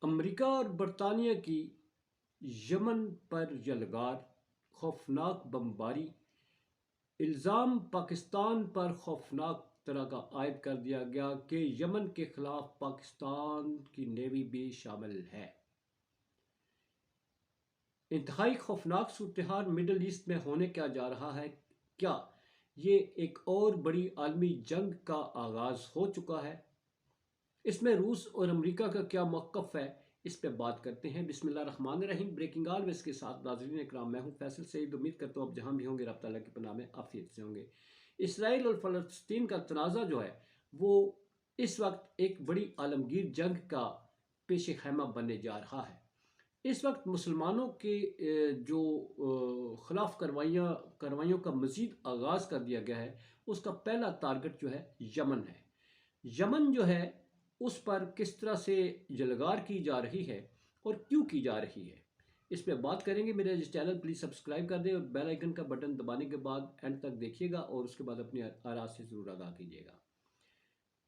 امریکہ اور برطانیہ کی یمن پر یلغار، خوفناک بمباری، الزام پاکستان پر خوفناک طرح کا عائد کر دیا گیا کہ یمن کے خلاف پاکستان کی نیوی بھی شامل ہے۔ انتہائی خوفناک صورتحال مڈل ایسٹ میں ہونے کیا جا رہا ہے۔ کیا یہ ایک اور بڑی عالمی جنگ کا آغاز ہو چکا ہے؟ اس میں روس اور امریکہ کا کیا موقف ہے، اس پہ بات کرتے ہیں۔ بسم اللہ الرحمن الرحیم۔ بریکنگ آلویز کے ساتھ ناظرین اکرام، میں ہوں فیصل سعید۔ امید کرتا ہوں آپ جہاں بھی ہوں گے رب تعالیٰ کی پناہ میں عافیت سے ہوں گے۔ اسرائیل اور فلسطین کا تنازع جو ہے وہ اس وقت ایک بڑی عالمگیر جنگ کا پیش خیمہ بننے جا رہا ہے۔ اس وقت مسلمانوں کے جو خلاف کروائیوں کا مزید آغاز کر دیا گیا ہے، اس کا پہلا ٹارگٹ جو ہے یمن ہے۔ یمن جو ہے اس پر کس طرح سے یلغار کی جا رہی ہے اور کیوں کی جا رہی ہے، اس پہ بات کریں گے۔ میرے اس چینل پلیز سبسکرائب کر دیں اور بیل آئیکن کا بٹن دبانے کے بعد اینڈ تک دیکھیے گا اور اس کے بعد اپنی آراء سے ضرور آگاہ کیجیے گا۔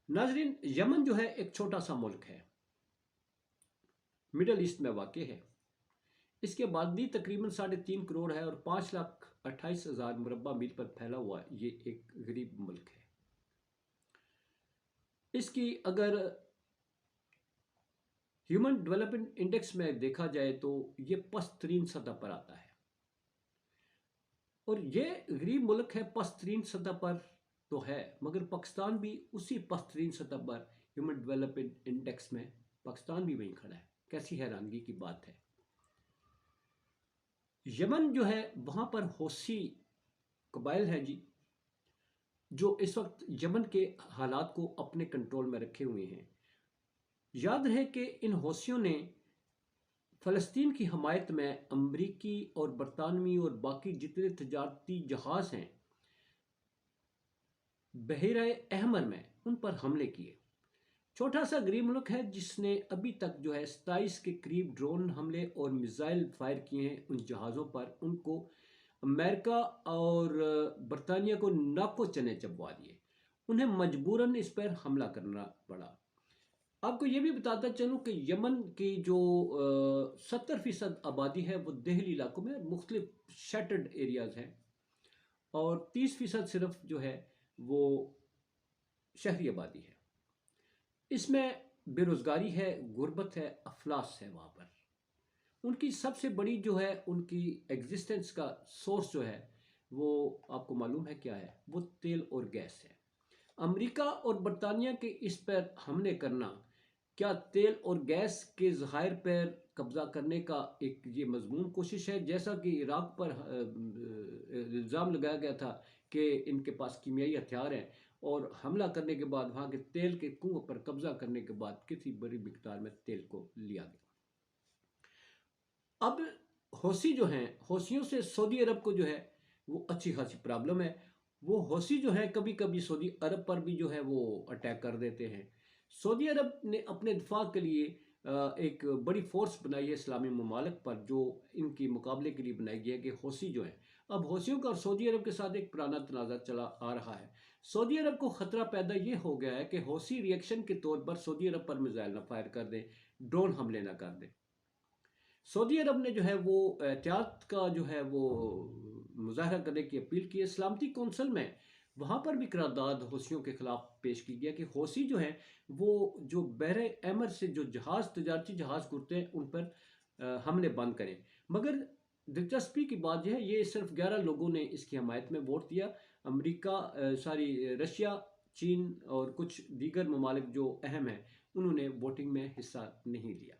ناظرین، یمن جو ہے ایک چھوٹا سا ملک ہے، مڈل ایسٹ میں واقع ہے۔ اس کی آبادی تقریباً 3.5 کروڑ ہے اور 5,28,000 مربع میل پر پھیلا ہوا یہ ایک غریب ملک ہے۔ اس کی اگر ہیومن ڈیولپمنٹ انڈیکس میں دیکھا جائے تو یہ پست ترین سطح پر آتا ہے، اور یہ غریب ملک ہے، پست ترین سطح پر تو ہے، مگر پاکستان بھی اسی پست ترین سطح پر ہیومن ڈیولپمنٹ انڈیکس میں پاکستان بھی وہیں کھڑا ہے۔ کیسی حیرانگی کی بات ہے۔ یمن جو ہے وہاں پر حوثی قبائل ہیں جی، جو اس وقت یمن کے حالات کو اپنے کنٹرول میں رکھے ہوئے ہیں۔ یاد رہے کہ ان حوثیوں نے فلسطین کی حمایت میں امریکی اور برطانوی اور باقی جتنے تجارتی جہاز ہیں بحیرہ احمر میں، ان پر حملے کیے۔ چھوٹا سا غریب ملک ہے جس نے ابھی تک جو ہے 27 کے قریب ڈرون حملے اور میزائل فائر کیے ہیں ان جہازوں پر۔ ان کو امریکہ اور برطانیہ کو ناکو چنے چبوا دیے، انہیں مجبوراً اس پر حملہ کرنا پڑا۔ آپ کو یہ بھی بتاتا چلوں کہ یمن کی جو 70% آبادی ہے وہ دہلی علاقوں میں مختلف شیٹرڈ ایریاز ہیں، اور 30% صرف جو ہے وہ شہری آبادی ہے۔ اس میں بے روزگاری ہے، غربت ہے، افلاس ہے وہاں پر۔ ان کی سب سے بڑی جو ہے ان کی ایگزسٹنس کا سورس جو ہے وہ آپ کو معلوم ہے کیا ہے، وہ تیل اور گیس ہے۔ امریکہ اور برطانیہ کے اس پر حملے کرنا کیا تیل اور گیس کے ذخائر پر قبضہ کرنے کا ایک یہ مضمون کوشش ہے؟ جیسا کہ عراق پر الزام لگایا گیا تھا کہ ان کے پاس کیمیائی ہتھیار ہیں، اور حملہ کرنے کے بعد وہاں کے تیل کے کنووں پر قبضہ کرنے کے بعد کسی بڑی مقدار میں تیل کو لیا گیا۔ اب حوثی جو ہیں، حوثیوں سے سعودی عرب کو جو ہے وہ اچھی خاصی پرابلم ہے۔ وہ حوثی جو ہیں کبھی کبھی سعودی عرب پر بھی جو ہے وہ اٹیک کر دیتے ہیں۔ سعودی عرب نے اپنے دفاع کے لیے ایک بڑی فورس بنائی ہے اسلامی ممالک پر، جو ان کی مقابلے کے لیے بنائی گئی ہے کہ حوثی جو ہیں، اب حوثیوں کا اور سعودی عرب کے ساتھ ایک پرانا تنازع چلا آ رہا ہے۔ سعودی عرب کو خطرہ پیدا یہ ہو گیا ہے کہ حوثی ری ایکشن کے طور پر سعودی عرب پر میزائل نہ فائر کر دیں، ڈرون حملے نہ کر دیں۔ سعودی عرب نے جو ہے وہ احتیاط کا جو ہے وہ مظاہرہ کرنے کی اپیل کی ہے۔ سلامتی کونسل میں وہاں پر بھی قرارداد حوثیوں کے خلاف پیش کی گیا کہ حوثی جو ہیں وہ جو بحر احمر سے جو جہاز، تجارتی جہاز گرتے ہیں، ان پر حملے بند کریں۔ مگر دلچسپی کی بات یہ ہے، یہ صرف 11 لوگوں نے اس کی حمایت میں ووٹ دیا۔ امریکہ، رشیا، چین اور کچھ دیگر ممالک جو اہم ہیں، انہوں نے ووٹنگ میں حصہ نہیں لیا۔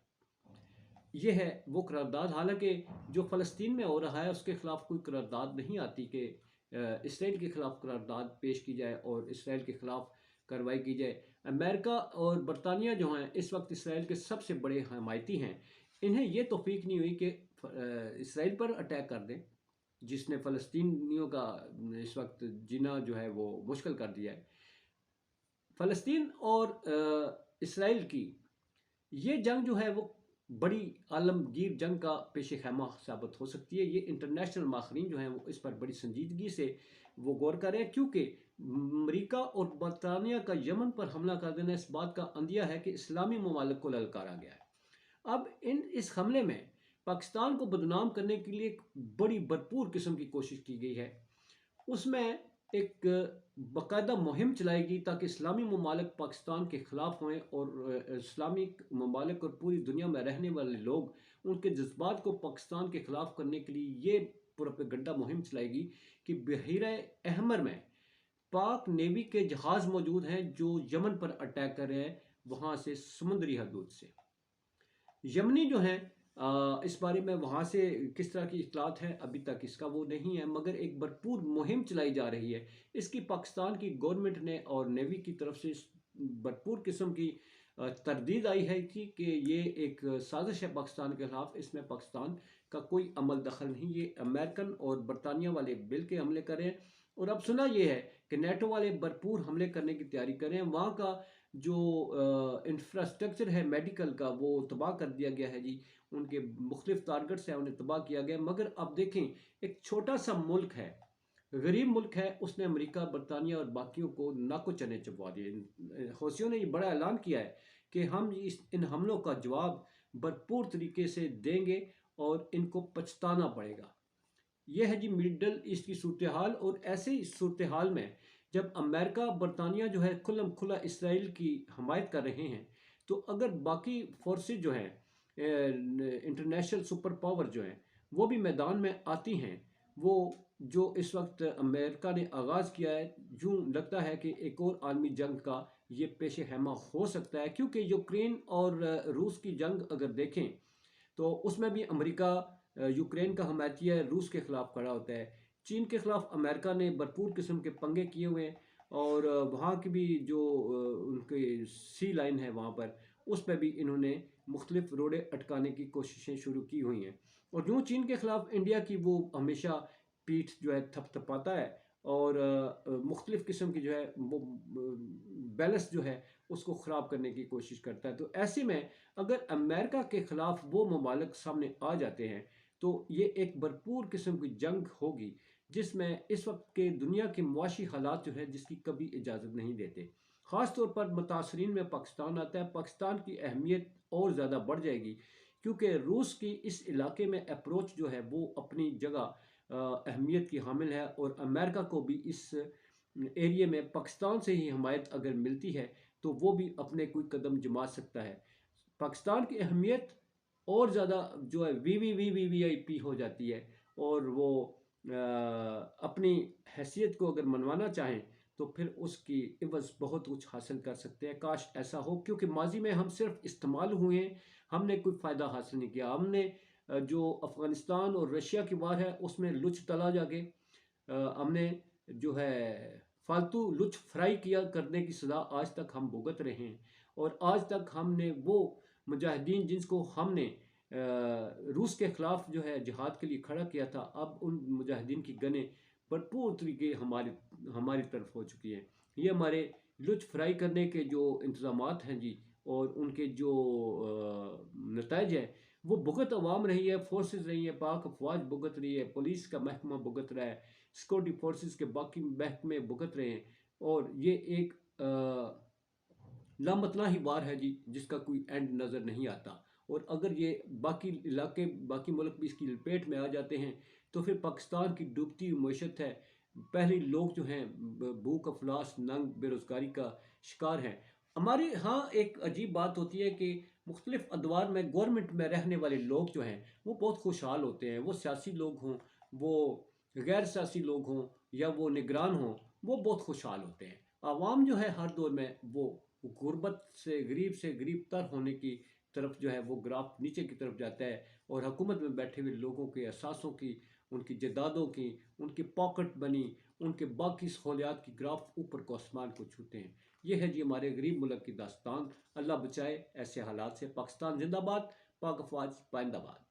یہ ہے وہ قرارداد۔ حالانکہ جو فلسطین میں ہو رہا ہے اس کے خلاف کوئی قرارداد نہیں آتی کہ اسرائیل کے خلاف قرارداد پیش کی جائے اور اسرائیل کے خلاف کارروائی کی جائے۔ امریکہ اور برطانیہ جو ہیں اس وقت اسرائیل کے سب سے بڑے حمایتی ہیں، انہیں یہ توفیق نہیں ہوئی کہ اسرائیل پر اٹیک کر دیں، جس نے فلسطینیوں کا اس وقت جینا جو ہے وہ مشکل کر دیا ہے۔ فلسطین اور اسرائیل کی یہ جنگ جو ہے وہ بڑی عالمگیر جنگ کا پیش خیمہ ثابت ہو سکتی ہے۔ یہ انٹرنیشنل ماہرین جو ہیں وہ اس پر بڑی سنجیدگی سے وہ غور کر رہے ہیں، کیونکہ امریکہ اور برطانیہ کا یمن پر حملہ کر دینا اس بات کا عندیہ ہے کہ اسلامی ممالک کو للکارا گیا ہے۔ اب اس حملے میں پاکستان کو بدنام کرنے کے لیے ایک بڑی بھرپور قسم کی کوشش کی گئی ہے. اس میں ایک باقاعدہ مہم چلائی گئی تاکہ اسلامی ممالک پاکستان کے خلاف ہوئیں، اور اسلامی ممالک اور پوری دنیا میں رہنے والے لوگ ان کے جذبات کو پاکستان کے خلاف کرنے کے لیے یہ پروپیگنڈا مہم چلائی گئی کہ بحیرہ احمر میں پاک نیوی کے جہاز موجود ہیں جو یمن پر اٹیک کر رہے ہیں، وہاں سے سمندری حدود سے. یمنی جو ہیں اس بارے میں وہاں سے کس طرح کی اطلاعات ہیں ابھی تک اس کا وہ نہیں ہے، مگر ایک بھرپور مہم چلائی جا رہی ہے. اس کی پاکستان کی گورنمنٹ نے اور نیوی کی طرف سے بھرپور قسم کی تردید آئی ہے کہ یہ ایک سازش ہے پاکستان کے خلاف، اس میں پاکستان کا کوئی عمل دخل نہیں، یہ امریکن اور برطانیہ والے مل کے حملے کر رہے ہیں. اور اب سنا یہ ہے کہ نیٹو والے بھرپور حملے کرنے کی تیاری کر رہے ہیں. وہاں کا جو انفراسٹرکچر ہے میڈیکل کا وہ تباہ کر دیا گیا ہے جی، ان کے مختلف ٹارگٹس ہیں انہیں تباہ کیا گیا. مگر اب دیکھیں ایک چھوٹا سا ملک ہے، غریب ملک ہے، اس نے امریکہ برطانیہ اور باقیوں کو ناکو چنے چبوا دیے. حوثیوں نے یہ بڑا اعلان کیا ہے کہ ہم ان حملوں کا جواب بھرپور طریقے سے دیں گے اور ان کو پچھتانا پڑے گا. یہ ہے جی مڈل ایسٹ کی صورتحال. اور ایسے صورتحال میں جب امریکہ برطانیہ جو ہے کھلم کھلا اسرائیل کی حمایت کر رہے ہیں، تو اگر باقی فورسز جو ہیں انٹرنیشنل سپر پاور جو ہیں وہ بھی میدان میں آتی ہیں، وہ جو اس وقت امریکہ نے آغاز کیا ہے، یوں لگتا ہے کہ ایک اور عالمی جنگ کا یہ پیش خیمہ ہو سکتا ہے. کیونکہ یوکرین اور روس کی جنگ اگر دیکھیں تو اس میں بھی امریکہ یوکرین کا حمایتی ہے، روس کے خلاف کھڑا ہوتا ہے. چین کے خلاف امریکہ نے بھرپور قسم کے پنگے کیے ہوئے ہیں، اور وہاں کی بھی جو ان کی سی لائن ہے وہاں پر، اس پہ بھی انہوں نے مختلف روڑے اٹکانے کی کوششیں شروع کی ہوئی ہیں. اور جو چین کے خلاف انڈیا کی وہ ہمیشہ پیٹھ جو ہے تھپ تھپاتا ہے، اور مختلف قسم کی جو ہے وہ بیلنس جو ہے اس کو خراب کرنے کی کوشش کرتا ہے. تو ایسے میں اگر امریکہ کے خلاف وہ ممالک سامنے آ جاتے ہیں تو یہ ایک بھرپور قسم کی جنگ ہوگی، جس میں اس وقت کے دنیا کے معاشی حالات جو ہے جس کی کبھی اجازت نہیں دیتے. خاص طور پر متاثرین میں پاکستان آتا ہے. پاکستان کی اہمیت اور زیادہ بڑھ جائے گی، کیونکہ روس کی اس علاقے میں اپروچ جو ہے وہ اپنی جگہ اہمیت کی حامل ہے، اور امریکہ کو بھی اس ایریے میں پاکستان سے ہی حمایت اگر ملتی ہے تو وہ بھی اپنے کوئی قدم جما سکتا ہے. پاکستان کی اہمیت اور زیادہ جو ہے وی آئی پی ہو جاتی ہے، اور وہ اپنی حیثیت کو اگر منوانا چاہیں تو پھر اس کی عوض بہت کچھ حاصل کر سکتے ہیں. کاش ایسا ہو، کیونکہ ماضی میں ہم صرف استعمال ہوئے ہیں، ہم نے کوئی فائدہ حاصل نہیں کیا. ہم نے جو افغانستان اور رشیا کی وار ہے اس میں لچ تلا جا کے ہم نے جو ہے فالتو لچ فرائی کیا کرنے کی سزا آج تک ہم بھگت رہے ہیں. اور آج تک ہم نے وہ مجاہدین جن کو ہم نے روس کے خلاف جو ہے جہاد کے لیے کھڑا کیا تھا، اب ان مجاہدین کی گنیں بھرپور طریقے ہماری طرف ہو چکی ہیں. یہ ہمارے لچ فرائی کرنے کے جو انتظامات ہیں جی، اور ان کے جو نتائج ہیں وہ بھگت عوام رہی ہے، فورسز رہی ہے، پاک افواج بھگت رہی ہے، پولیس کا محکمہ بھگت رہا ہے، سیکورٹی فورسز کے باقی محکمے بھگت رہے ہیں. اور یہ ایک لامتناہی وار ہے جی، جس کا کوئی اینڈ نظر نہیں آتا. اور اگر یہ باقی علاقے باقی ملک بھی اس کی لپیٹ میں آ جاتے ہیں تو پھر پاکستان کی ڈوبتی ہوئی معیشت ہے، پہلے لوگ جو ہیں بھوک افلاس ننگ بے روزگاری کا شکار ہیں. ہمارے ہاں ایک عجیب بات ہوتی ہے کہ مختلف ادوار میں گورنمنٹ میں رہنے والے لوگ جو ہیں وہ بہت خوشحال ہوتے ہیں. وہ سیاسی لوگ ہوں، وہ غیر سیاسی لوگ ہوں، یا وہ نگران ہوں، وہ بہت خوشحال ہوتے ہیں. عوام جو ہے ہر دور میں وہ غربت سے غریب تر ہونے کی طرف جو ہے وہ گراف نیچے کی طرف جاتا ہے، اور حکومت میں بیٹھے ہوئے لوگوں کے احساسوں کی، ان کی جدادوں کی، ان کی پاکٹ بنی، ان کے باقی سہولیات کی گراف اوپر کو آسمان کو چھوتے ہیں. یہ ہے جی ہمارے غریب ملک کی داستان. اللہ بچائے ایسے حالات سے. پاکستان زندہ باد، پاک افواج پائندہ باد.